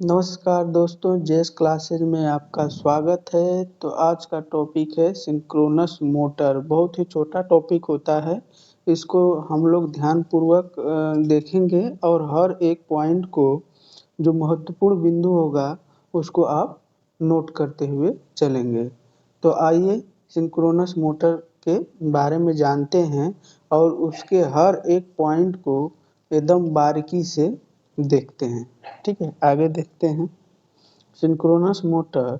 नमस्कार दोस्तों, जेस क्लासेज में आपका स्वागत है। तो आज का टॉपिक है सिंक्रोनस मोटर। बहुत ही छोटा टॉपिक होता है, इसको हम लोग ध्यानपूर्वक देखेंगे और हर एक पॉइंट को जो महत्वपूर्ण बिंदु होगा उसको आप नोट करते हुए चलेंगे। तो आइए सिंक्रोनस मोटर के बारे में जानते हैं और उसके हर एक पॉइंट को एकदम बारीकी से देखते हैं। ठीक है, आगे देखते हैं। सिंक्रोनस मोटर,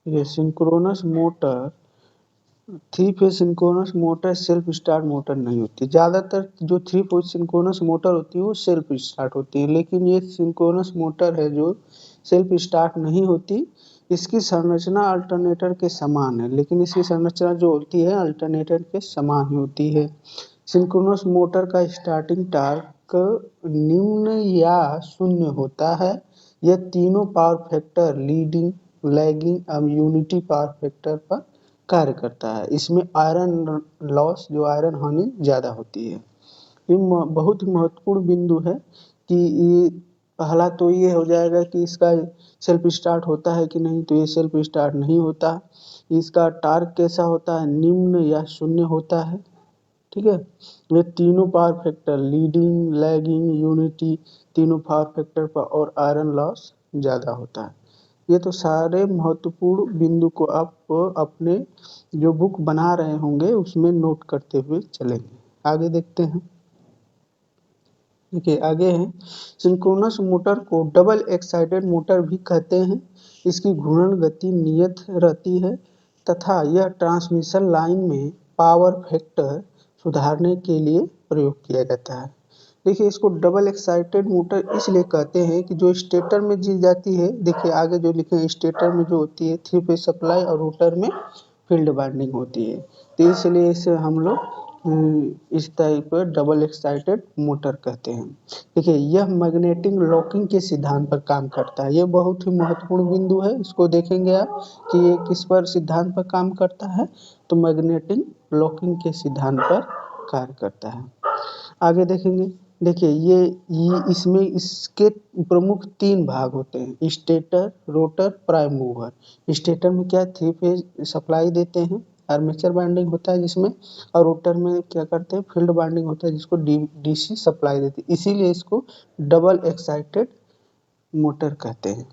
ये synchronous motor three phase synchronous motor self start motor नहीं होती। ज़्यादातर जो थ्री फेज सिंक्रोनस मोटर होती है वो सेल्फ स्टार्ट होती है, लेकिन ये सिंक्रोनस मोटर है जो सेल्फ स्टार्ट नहीं होती। इसकी संरचना अल्टरनेटर के समान है, लेकिन इसकी संरचना जो होती है अल्टरनेटर के समान ही होती है। सिंक्रोनस मोटर का स्टार्टिंग टॉर्क निम्न या शून्य होता है। यह तीनों पावर फैक्टर लीडिंग, लैगिंग और यूनिटी पावर फैक्टर पर कार्य करता है। इसमें आयरन लॉस, जो आयरन हानि ज़्यादा होती है। ये बहुत ही महत्वपूर्ण बिंदु है कि ये पहला तो ये हो जाएगा कि इसका सेल्फ स्टार्ट होता है कि नहीं। तो ये सेल्फ स्टार्ट नहीं होता। इसका टार्क कैसा होता है, निम्न या शून्य होता है। ठीक है, ये तीनों power factor leading, lagging, unity, तीनों पावर फैक्टर पर और आयरन लॉस ज़्यादा होता है। ये तो सारे महत्वपूर्ण बिंदु को आप अपने जो बुक बना रहे होंगे उसमें नोट करते हुए चलेंगे। आगे देखते हैं। देखिए आगे है, सिंक्रोनस मोटर को डबल एक्साइटेड मोटर भी कहते हैं। इसकी घूर्णन गति नियत रहती है तथा यह ट्रांसमिशन लाइन में पावर फैक्टर सुधारने के लिए प्रयोग किया जाता है। देखिए इसको डबल एक्साइटेड मोटर इसलिए कहते हैं कि जो स्टेटर में दी जाती है, देखिए आगे जो लिखे हैं, स्टेटर में जो होती है थ्री फेज सप्लाई और रोटर में फील्ड वाइंडिंग होती है। तो इसलिए इसे हम लोग इस टाइप पर डबल एक्साइटेड मोटर कहते हैं। देखिए यह मैग्नेटिक लॉकिंग के सिद्धांत पर काम करता है। ये बहुत ही महत्वपूर्ण बिंदु है, इसको देखेंगे आप कि ये किस पर सिद्धांत पर काम करता है। तो मैग्नेटिक लॉकिंग के सिद्धांत पर कार्य करता है। आगे देखेंगे। देखिए ये इसमें इसके प्रमुख तीन भाग होते हैं, stator, rotor, prime mover. Stator में क्या थ्री फेज सप्लाई देते हैं, आर्मेचर वाइंडिंग होता है जिसमें, और रोटर में क्या करते हैं, फील्ड वाइंडिंग होता है जिसको डीसी सप्लाई देती है। इसीलिए इसको डबल एक्साइटेड मोटर कहते हैं।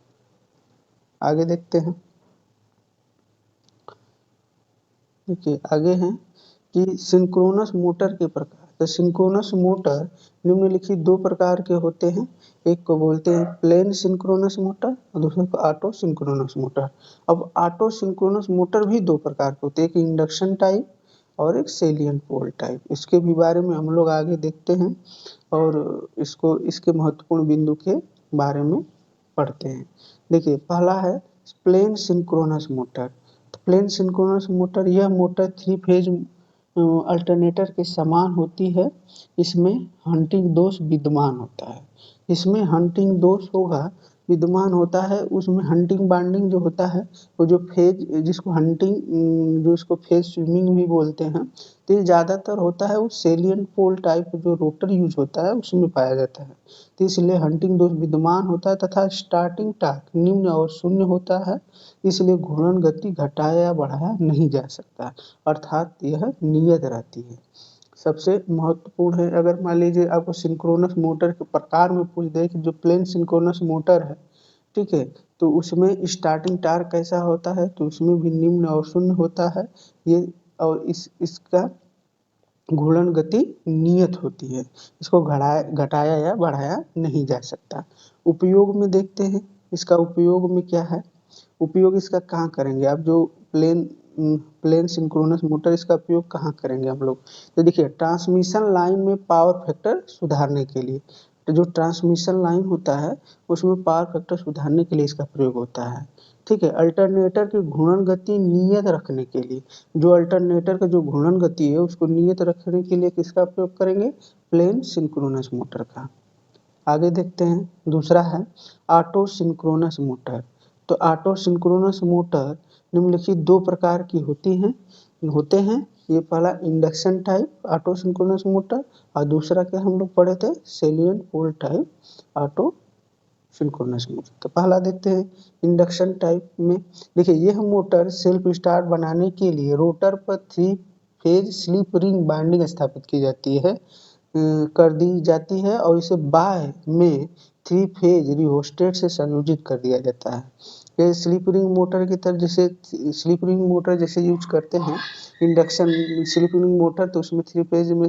आगे देखते हैं। देखिए आगे हैं कि सिंक्रोनस मोटर के प्रकार। तो सिंक्रोनस मोटर निम्नलिखित दो प्रकार के होते हैं। एक को बोलते हैं प्लेन सिंक्रोनस मोटर और दूसरे को ऑटो सिंक्रोनस मोटर। अब ऑटो सिंक्रोनस मोटर भी दो प्रकार के होते हैं, एक इंडक्शन टाइप और एक सेलियंट पोल टाइप। इसके भी बारे में हम लोग आगे देखते हैं और इसको इसके महत्वपूर्ण बिंदु के बारे में पढ़ते हैं। देखिए पहला है plain synchronous motor. Plain synchronous motor, यह मोटर थ्री फेज अल्टरनेटर के समान होती है। इसमें हंटिंग दोष विद्यमान होता है। इसमें हंटिंग दोष होगा विद्यमान होता है। उसमें हंटिंग बाइंडिंग जो होता है, वो जो फेज जिसको हंटिंग, जो इसको फेज स्विमिंग भी बोलते हैं, तो ये ज़्यादातर होता है वो सेलियंट पोल टाइप जो रोटर यूज होता है उसमें पाया जाता है। तो इसलिए हंटिंग दोष विद्यमान होता है तथा स्टार्टिंग टॉर्क निम्न और शून्य होता है। इसलिए घूर्णन गति घटाया या बढ़ाया नहीं जा सकता, अर्थात यह नियत रहती है। सबसे महत्वपूर्ण है, अगर मान लीजिए आपको सिंक्रोनस मोटर के प्रकार में पूछ दे कि जो प्लेन सिंक्रोनस मोटर है, ठीक है, तो उसमें स्टार्टिंग टार्क कैसा होता है, तो उसमें भी निम्न और शून्य होता है। ये और इसका घूर्णन गति नियत होती है, इसको घटाया या बढ़ाया नहीं जा सकता। उपयोग में देखते हैं, इसका उपयोग में क्या है। उपयोग इसका कहाँ करेंगे आप, जो प्लेन सिंक्रोनस मोटर, इसका उपयोग कहाँ करेंगे हम लोग। तो देखिए ट्रांसमिशन लाइन में पावर फैक्टर सुधारने के लिए, तो जो ट्रांसमिशन लाइन होता है उसमें पावर फैक्टर सुधारने के लिए इसका प्रयोग होता है। ठीक है, अल्टरनेटर की घूर्णन गति नियत रखने के लिए, जो अल्टरनेटर का जो घूर्णन गति है उसको नियत रखने के लिए किसका प्रयोग करेंगे, प्लेन सिंक्रोनस मोटर का। आगे देखते हैं। दूसरा है ऑटो सिंक्रोनस मोटर। तो ऑटो सिंक्रोनस मोटर निम्नलिखित दो प्रकार की होते हैं। ये पहला induction type auto synchronous motor और दूसरा क्या हम लोग पढ़े थे, सेलियंट पोल टाइप ऑटो सिंक्रोनस मोटर। तो पहला देखते हैं इंडक्शन टाइप में। देखिए यह मोटर सेल्फ स्टार्ट बनाने के लिए रोटर पर 3 फेज स्लिप रिंग बाइंडिंग स्थापित की जाती है कर दी जाती है और इसे बाह्य में 3 फेज रिओस्टेट से संयोजित कर दिया जाता है। ये स्लिप रिंग मोटर की तरह जैसे स्लिप रिंग मोटर जैसे यूज करते हैं इंडक्शन स्लिप रिंग मोटर, तो उसमें 3 फेज में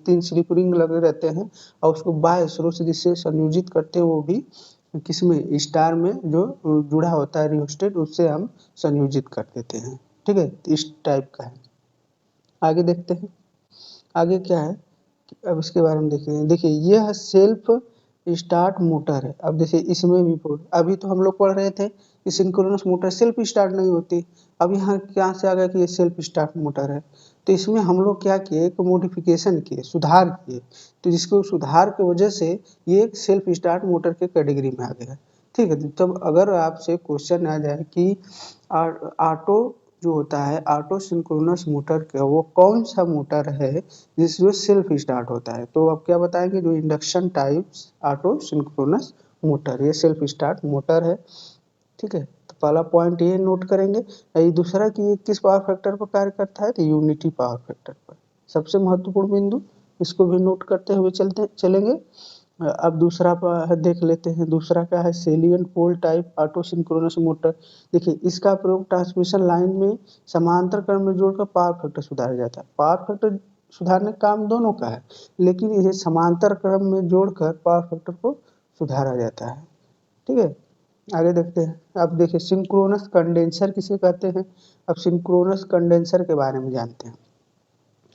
3 स्लिप रिंग लगे रहते हैं और उसको बाह्य स्रोत से जिससे संयोजित करते हैं वो भी किसमें स्टार में जो जुड़ा होता है रिओस्टेट उससे हम संयोजित कर देते हैं। ठीक है, तो इस टाइप का है। आगे देखते हैं आगे क्या है, अब इसके बारे में देखेंगे। देखिए यह सेल्फ स्टार्ट मोटर है। अब देखिए इसमें भी अभी तो हम लोग पढ़ रहे थे कि सिंक्रोनस मोटर सेल्फ स्टार्ट नहीं होती, अब यहाँ क्या से आ गया कि ये सेल्फ स्टार्ट मोटर है। तो इसमें हम लोग क्या किए, एक मॉडिफिकेशन किए, सुधार किए, तो जिसको सुधार की वजह से ये एक सेल्फ स्टार्ट मोटर के कैटेगरी में आ गया। ठीक है, तब अगर आपसे क्वेश्चन आ जाए कि ऑटो जो होता है ऑटो सिंक्रोनस मोटर का वो कौन सा मोटर है जिसमें सेल्फ स्टार्ट होता है, तो आप क्या बताएंगे, जो induction types auto synchronous motor ये सेल्फ स्टार्ट मोटर है। ठीक है, तो पहला पॉइंट ये नोट करेंगे। ये दूसरा कि ये किस पावर फैक्टर पर कार्य करता है, तो यूनिटी पावर फैक्टर पर, सबसे महत्वपूर्ण बिंदु, इसको भी नोट करते हुए चलेंगे। अब दूसरा देख लेते हैं। दूसरा क्या है, सेलियंट पोल टाइप ऑटो सिंक्रोनस मोटर। देखिए इसका प्रयोग ट्रांसमिशन लाइन में समांतर क्रम में जोड़कर पावर फैक्टर सुधारा जाता है। पावर फैक्टर सुधारने का काम दोनों का है, लेकिन इसे समांतर क्रम में जोड़कर पावर फैक्टर को सुधारा जाता है। ठीक है, आगे देखते हैं। अब देखिए सिंक्रोनस कंडेंसर किसे कहते हैं। अब सिंक्रोनस कंडेंसर के बारे में जानते हैं।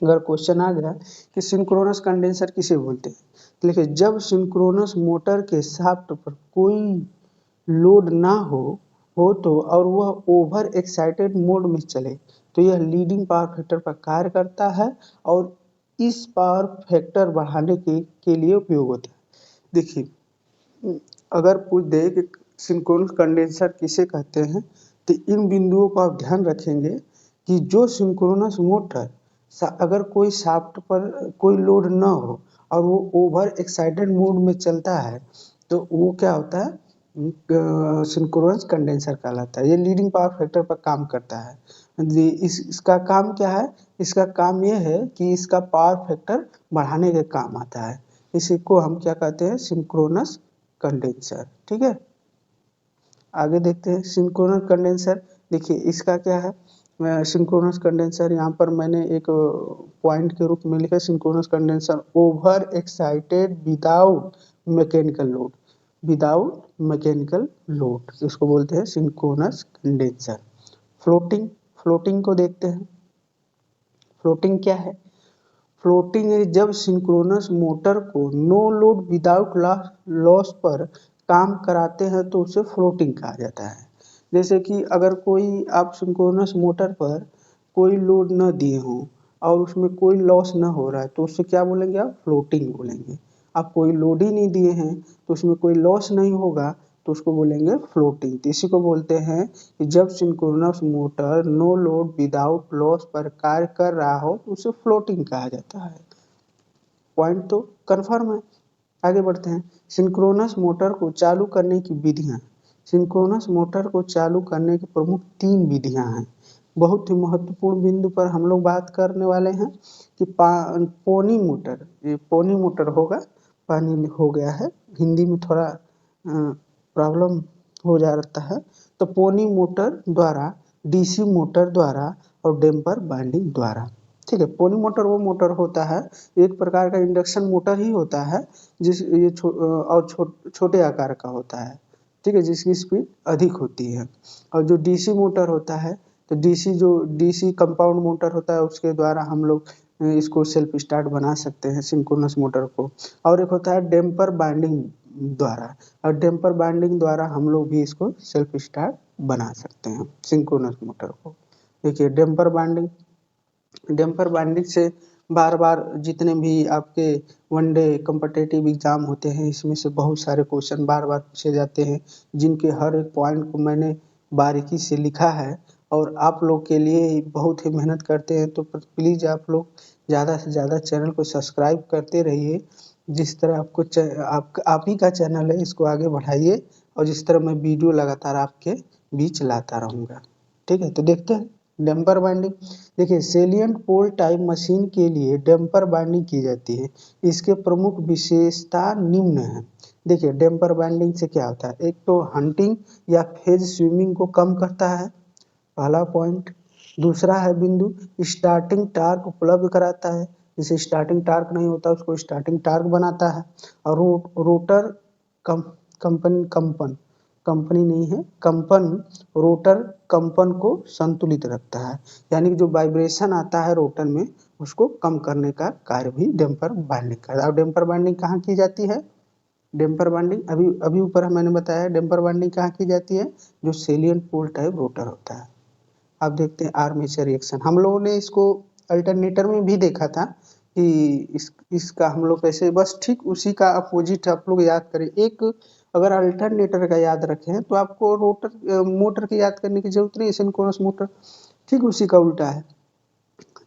अगर क्वेश्चन आ गया कि सिंक्रोनस कंडेंसर किसे बोलते हैं, तो देखिए जब सिंक्रोनस मोटर के शाफ्ट पर कोई लोड ना हो तो और वह ओवर एक्साइटेड मोड में चले तो यह लीडिंग पावर फैक्टर पर कार्य करता है और इस पावर फैक्टर बढ़ाने के लिए उपयोग होता है। देखिए अगर पूछ दे कि सिंक्रोनस कंडेंसर किसे कहते हैं, तो इन बिंदुओं को आप ध्यान रखेंगे कि जो सिंक्रोनस मोटर अगर कोई शाफ्ट पर कोई लोड न हो और वो ओवर एक्साइटेड मोड में चलता है तो वो क्या होता है, सिंक्रोनस कंडेंसर कहलाता है। ये लीडिंग पावर फैक्टर पर काम करता है। इसका काम क्या है, इसका काम ये है कि इसका पावर फैक्टर बढ़ाने के काम आता है। इसी को हम क्या कहते हैं, सिंक्रोनस कंडेंसर। ठीक है, आगे देखते हैं सिंक्रोनस कंडेंसर। देखिए इसका क्या है, सिंक्रोनस कंडेंसर यहाँ पर मैंने एक पॉइंट के रूप में लिखा, synchronous condenser over excited without mechanical load, without mechanical load, इसको बोलते हैं सिंक्रोनस कंडेंसर। फ्लोटिंग, फ्लोटिंग को देखते हैं। फ्लोटिंग क्या है, फ्लोटिंग है जब सिंक्रोनस मोटर को नो लोड विदाउट लॉस पर काम कराते हैं तो उसे फ्लोटिंग कहा जाता है। जैसे कि अगर कोई आप सिंक्रोनस मोटर पर कोई लोड न दिए हों और उसमें कोई लॉस न हो रहा है तो उससे क्या बोलेंगे, आप फ्लोटिंग बोलेंगे। आप कोई लोड ही नहीं दिए हैं तो उसमें कोई लॉस नहीं होगा तो उसको बोलेंगे फ्लोटिंग। तो इसी को बोलते हैं कि जब synchronous motor no load without loss पर कार्य कर रहा हो तो उसे फ्लोटिंग कहा जाता है। पॉइंट तो कंफर्म है। आगे बढ़ते हैं। सिंक्रोनस मोटर को चालू करने की विधियां। सिंक्रोनस मोटर को चालू करने की प्रमुख 3 विधियां हैं। बहुत ही महत्वपूर्ण बिंदु पर हम लोग बात करने वाले हैं कि पोनी मोटर, ये पोनी मोटर होगा, पानी हो गया है, हिंदी में थोड़ा प्रॉब्लम हो जाता है। तो पोनी मोटर द्वारा, डीसी मोटर द्वारा और डैम्पर बाइंडिंग द्वारा। ठीक है, पोनी मोटर वो मोटर होता है, एक प्रकार का इंडक्शन मोटर ही होता है जिस ये छोटे आकार का होता है। ठीक है, जिसकी स्पीड अधिक होती है। और जो डीसी मोटर होता है, तो डीसी कंपाउंड मोटर होता है उसके द्वारा हम लोग इसको सेल्फ स्टार्ट बना सकते हैं सिंक्रोनस मोटर को। और एक होता है डैम्पर बाइंडिंग द्वारा, और डैम्पर बाइंडिंग द्वारा हम लोग भी इसको सेल्फ स्टार्ट बना सकते हैं सिंक्रोनस मोटर को। देखिए डैम्पर बाइंडिंग से बार बार जितने भी आपके वनडे कॉम्पिटिटिव एग्जाम होते हैं इसमें से बहुत सारे क्वेश्चन बार बार पूछे जाते हैं, जिनके हर एक पॉइंट को मैंने बारीकी से लिखा है और आप लोग के लिए बहुत ही मेहनत करते हैं। तो प्लीज़ आप लोग ज़्यादा से ज़्यादा चैनल को सब्सक्राइब करते रहिए जिस तरह आप ही का चैनल है, इसको आगे बढ़ाइए और जिस तरह मैं वीडियो लगातार आपके बीच लाता रहूँगा। ठीक है, तो देखते हैं डैम्पर बाइंडिंग। देखिए, सेलिएंट पोल टाइप मशीन के लिए डैम्पर बाइंडिंग की जाती है। इसके प्रमुख विशेषता निम्न है। देखिए, डैम्पर बाइंडिंग से क्या होता है, एक तो हंटिंग या फेज स्विंगिंग को कम करता है, पहला पॉइंट। दूसरा है बिंदु, स्टार्टिंग टार्क उपलब्ध कराता है, जिसे स्टार्टिंग टार्क नहीं होता उसको स्टार्टिंग टार्क बनाता है। और रोटर कम कंपनी नहीं है, कंपन रोटर कंपन को संतुलित रखता है, यानी कि जो वाइब्रेशन आता है रोटर में उसको कम करने का कार्य भी डैम्पर बाइंडिंग करता है। अब डैम्पर बाइंडिंग कहाँ की जाती है, डैम्पर बाइंडिंग अभी अभी ऊपर मैंने बताया, डैम्पर बाइंडिंग कहाँ की जाती है, जो सेलिएंट पोल टाइप रोटर होता है। अब देखते हैं आर्मेचर रिएक्शन। हम लोगों ने इसको अल्टरनेटर में भी देखा था कि इसका हम लोग कैसे, बस ठीक उसी का अपोजिट आप लोग याद करें। एक अगर अल्टरनेटर का याद रखें तो आपको रोटर मोटर की याद करने की जरूरत नहीं है, सिंक्रोनस मोटर ठीक उसी का उल्टा है।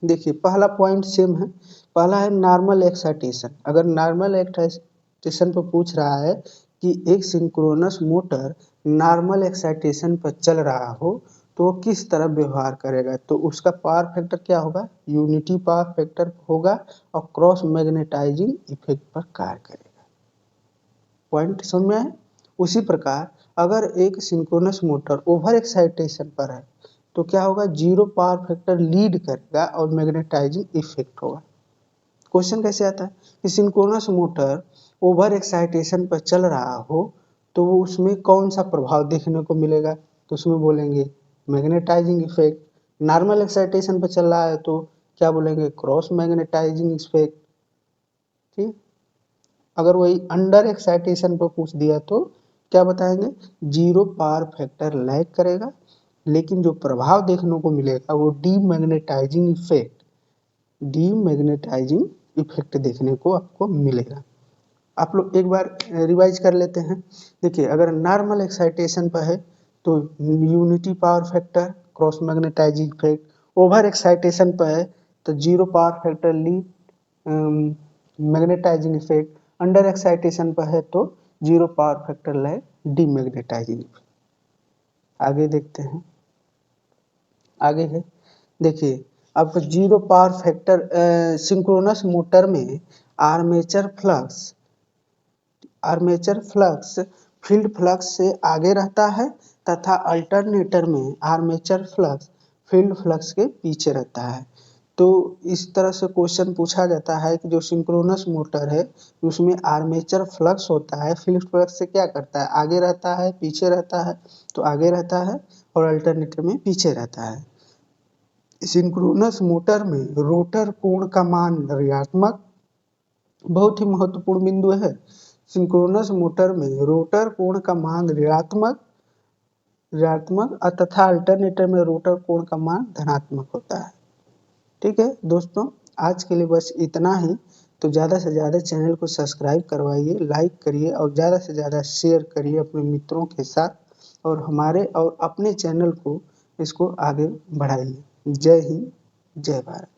देखिए, पहला पॉइंट सेम है, पहला है नॉर्मल एक्साइटेशन। अगर नॉर्मल एक्साइटेशन पर पूछ रहा है कि एक सिंक्रोनस मोटर नॉर्मल एक्साइटेशन पर चल रहा हो तो वो किस तरह व्यवहार करेगा, तो उसका पावर फैक्टर क्या होगा, यूनिटी पावर फैक्टर होगा और क्रॉस मैग्नेटाइजिंग इफेक्ट पर कार्य करेगा। पॉइंट समझ में है। उसी प्रकार अगर एक सिंक्रोनस मोटर ओवर एक्साइटेशन पर है तो क्या होगा, जीरो पावर फैक्टर लीड करेगा और मैग्नेटाइजिंग इफेक्ट होगा। क्वेश्चन कैसे आता है कि सिंक्रोनस मोटर ओवर एक्साइटेशन पर चल रहा हो तो वो उसमें कौन सा प्रभाव देखने को मिलेगा, तो उसमें बोलेंगे मैग्नेटाइजिंग इफेक्ट। नॉर्मल एक्साइटेशन पर चल रहा है तो क्या बोलेंगे, क्रॉस मैग्नेटाइजिंग इफेक्ट। ठीक, अगर वही अंडर एक्साइटेशन पर पूछ दिया तो क्या बताएंगे, जीरो पावर फैक्टर लैग करेगा, लेकिन जो प्रभाव देखने को मिलेगा वो डीमैग्नेटाइजिंग इफेक्ट देखने को आपको मिलेगा। आप लोग एक बार रिवाइज कर लेते हैं। देखिए, अगर नॉर्मल एक्साइटेशन पर है तो unity power factor, cross magnetising effect. Over excitation पर है तो zero power factor lead magnetising effect. Under excitation पर है तो zero power factor lag demagnetising effect. आगे देखते हैं, आगे है देखिए, आपको zero power factor synchronous motor में आर्मेचर फ्लक्स फील्ड फ्लक्स से आगे रहता है तथा अल्टरनेटर में आर्मेचर फ्लक्स फील्ड फ्लक्स के पीछे रहता है। तो इस तरह से क्वेश्चन पूछा जाता है कि जो सिंक्रोनस मोटर है उसमें आर्मेचर फ्लक्स होता है, फील्ड फ्लक्स से क्या करता है, आगे रहता है पीछे रहता है, तो आगे रहता है और अल्टरनेटर में पीछे रहता है। सिंक्रोनस मोटर में रोटर कोण का मान ऋणात्मक, बहुत ही महत्वपूर्ण बिंदु है। सिंक्रोनस मोटर में रोटर कोण का मान ऋणात्मक तथा अल्टरनेटर में रोटर कोण का मान धनात्मक होता है। ठीक है दोस्तों, आज के लिए बस इतना ही। तो ज़्यादा से ज़्यादा चैनल को सब्सक्राइब करवाइए, लाइक करिए और ज़्यादा से ज़्यादा शेयर करिए अपने मित्रों के साथ और हमारे और अपने चैनल को इसको आगे बढ़ाइए। जय हिंद, जय भारत।